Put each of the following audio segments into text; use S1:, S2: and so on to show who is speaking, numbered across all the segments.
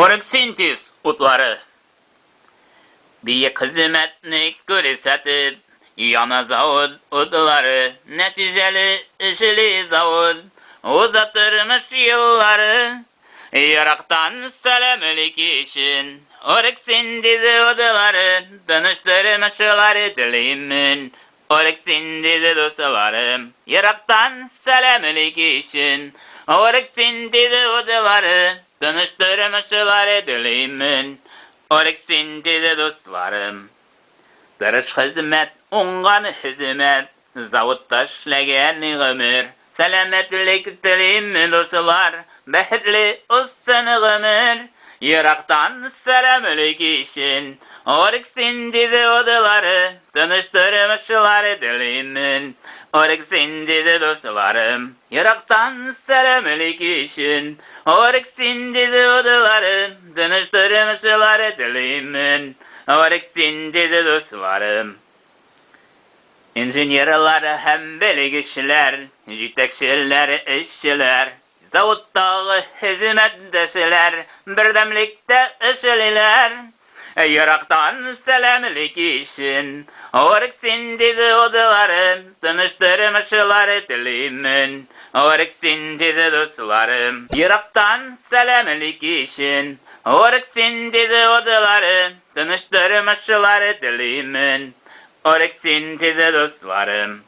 S1: Fotosintiz utları bir hizmetini görsatip yana zavod utları neticeli işli zavod uzatırmış yılları Irak'tan selamlik için Fotosintiz utları tanıştırmışlar dilimin Fotosintiz dostlarım Irak'tan selamlik için Fotosintiz utları tanıştırmışlar dilimin Fotosintiz dostlarım Dırış hizmet, ongan hizmet Zavutta işleyen ömür Selametlik dilim dostlar Behtli olsun ömür Irak'tan selamlik için Fotosintiz odaları Tanıştırmışlar dilimin Fotosintiz dostlarım Irak'tan selamlik için Fotosintiz odaları Tanıştırmışlar dilimin Fotosintiz dostlarım İnjinerler hem bilgişler, yetekçiler, işçiler, zavutdağı hizmetdeşler, birdemlikte işliler. Irak'tan selamlik için, Fotosintiz odaları tanıştırmışlar dilimin. Fotosintiz dostlarım, Irak'tan selamlik için, Fotosintiz odaları tanıştırmışlar dilimin. Fotosintiz dostlarım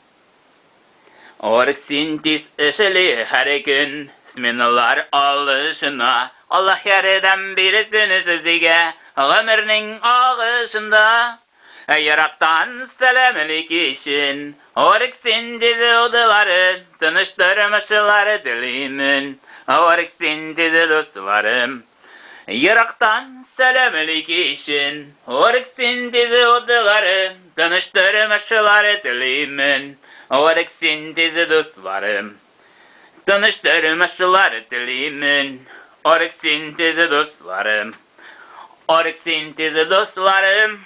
S1: Fotosintiz işli her gün Sminalar alışına Allah yardım birisini sizge Ömrünün ağışında Irak'tan selamlik için Fotosintiz odaları tanıştırmışlar dilimin Fotosintiz dostlarım Irak'tan selamlik için Fotosintiz odaları tanıştırmışlar dilimin Fotosintiz dostlarım tanıştırmışlar dilimin Fotosintiz dostlarım Fotosintiz dostlarım